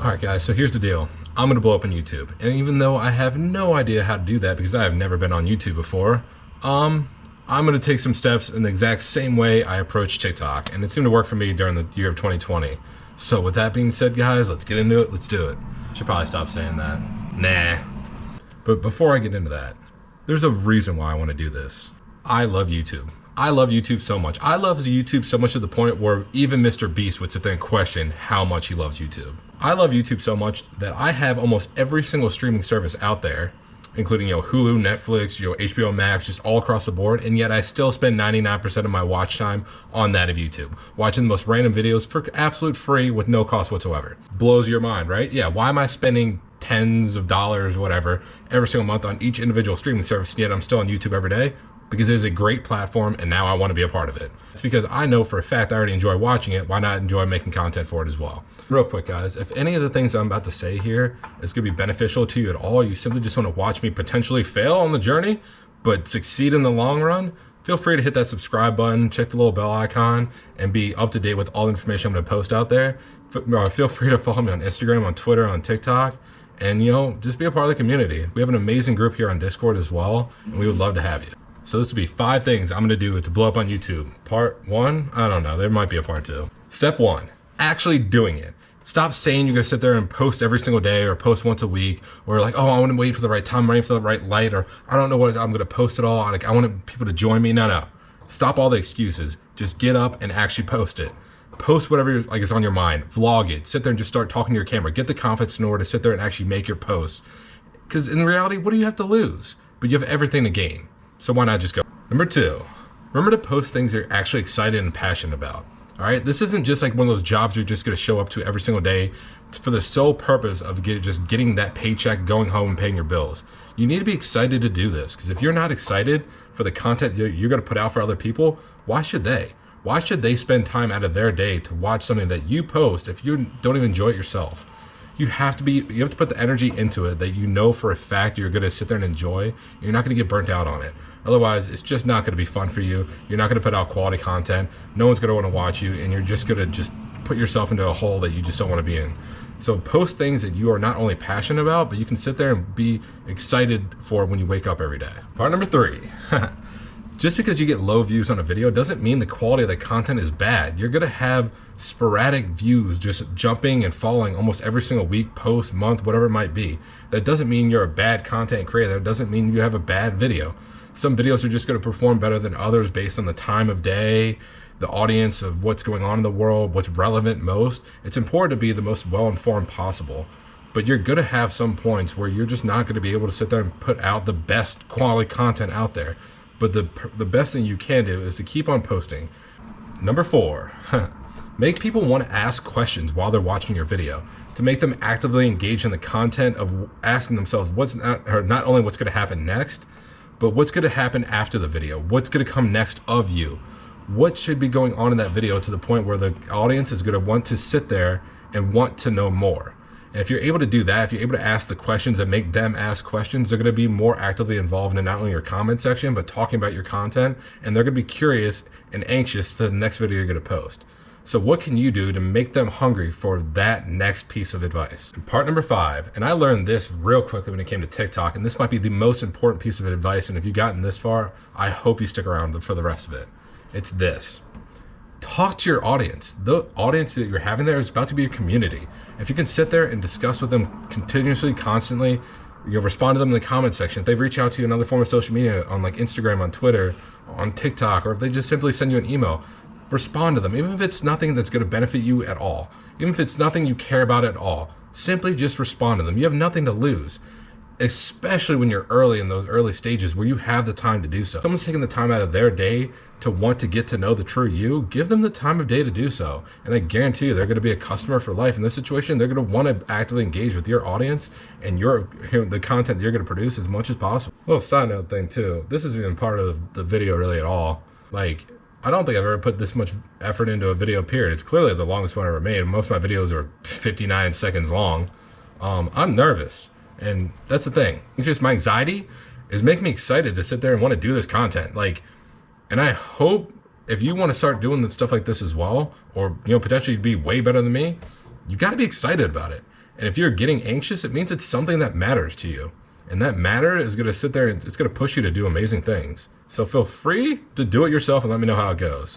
Alright guys, so here's the deal. I'm gonna blow up on YouTube. And even though I have no idea how to do that because I have never been on YouTube before, I'm gonna take some steps in the exact same way I approach TikTok. And it seemed to work for me during the year of 2020. So with that being said, guys, let's get into it. Let's do it. Should probably stop saying that. Nah. But before I get into that, there's a reason why I want to do this. I love YouTube. I love YouTube so much. I love YouTube so much to the point where even Mr. Beast would sit there and question how much he loves YouTube. I love YouTube so much that I have almost every single streaming service out there, including Hulu, Netflix, HBO Max, just all across the board, and yet I still spend 99% of my watch time on that of YouTube, watching the most random videos for absolute free with no cost whatsoever. Blows your mind, right? Yeah, why am I spending tens of dollars, whatever, every single month on each individual streaming service, yet I'm still on YouTube every day? Because it is a great platform and now I want to be a part of it. It's because I know for a fact I already enjoy watching it. Why not enjoy making content for it as well? Real quick, guys, if any of the things I'm about to say here is going to be beneficial to you at all, you simply just want to watch me potentially fail on the journey, but succeed in the long run, feel free to hit that subscribe button, check the little bell icon, and be up to date with all the information I'm going to post out there. Feel free to follow me on Instagram, on Twitter, on TikTok, and just be a part of the community. We have an amazing group here on Discord as well, and we would love to have you. So this would be 5 things I'm gonna do to blow up on YouTube. Part 1, I don't know, there might be a part 2. Step 1, actually doing it. Stop saying you're gonna sit there and post every single day or post once a week, or like, oh, I wanna wait for the right time, I'm waiting for the right light, or I don't know what I'm gonna post at all, like I want people to join me. No. Stop all the excuses. Just get up and actually post it. Post whatever is on your mind, vlog it, sit there and just start talking to your camera. Get the confidence in order to sit there and actually make your posts. Because in reality, what do you have to lose? But you have everything to gain. So why not just go? Number 2, remember to post things you're actually excited and passionate about. All right, this isn't just like one of those jobs you're just gonna show up to every single day for the sole purpose of just getting that paycheck, going home and paying your bills. You need to be excited to do this, because if you're not excited for the content you're gonna put out for other people, why should they? Why should they spend time out of their day to watch something that you post if you don't even enjoy it yourself? You have to put the energy into it that you know for a fact you're gonna sit there and enjoy. You're not gonna get burnt out on it. Otherwise, it's just not gonna be fun for you. You're not gonna put out quality content. No one's gonna wanna watch you, and you're just gonna put yourself into a hole that you just don't wanna be in. So post things that you are not only passionate about, but you can sit there and be excited for when you wake up every day. Part number 3. Just because you get low views on a video doesn't mean the quality of the content is bad. You're gonna have sporadic views just jumping and falling almost every single week, post, month, whatever it might be. That doesn't mean you're a bad content creator. That doesn't mean you have a bad video. Some videos are just gonna perform better than others based on the time of day, the audience of what's going on in the world, what's relevant most. It's important to be the most well-informed possible. But you're gonna have some points where you're just not gonna be able to sit there and put out the best quality content out there. But the best thing you can do is to keep on posting. Number 4, make people want to ask questions while they're watching your video, to make them actively engage in the content of asking themselves not only what's going to happen next, but what's going to happen after the video, what's going to come next of you, what should be going on in that video, to the point where the audience is going to want to sit there and want to know more. And if you're able to do that, if you're able to ask the questions that make them ask questions, they're going to be more actively involved in not only your comment section, but talking about your content, and they're going to be curious and anxious to the next video you're going to post. So what can you do to make them hungry for that next piece of advice? And part number 5, and I learned this real quickly when it came to TikTok, and this might be the most important piece of advice, and if you've gotten this far, I hope you stick around for the rest of it. It's this. Talk to your audience. The audience that you're having there is about to be a community. If you can sit there and discuss with them continuously, constantly, respond to them in the comment section. If they reach out to you in another form of social media, on like Instagram, on Twitter, on TikTok, or if they just simply send you an email, respond to them. Even if it's nothing that's going to benefit you at all, even if it's nothing you care about at all, simply just respond to them. You have nothing to lose. Especially when you're early in those early stages where you have the time to do so. Someone's taking the time out of their day to want to get to know the true you, give them the time of day to do so. And I guarantee you they're going to be a customer for life in this situation. They're going to want to actively engage with your audience and the content that you're going to produce as much as possible. Little side note thing too, this isn't even part of the video really at all. Like, I don't think I've ever put this much effort into a video period. It's clearly the longest one I ever made. Most of my videos are 59 seconds long. I'm nervous. And that's the thing. It's just my anxiety is making me excited to sit there and want to do this content. And I hope if you want to start doing stuff like this as well, or potentially be way better than me, you got to be excited about it. And if you're getting anxious, it means it's something that matters to you. And that matter is going to sit there and it's going to push you to do amazing things. So feel free to do it yourself and let me know how it goes.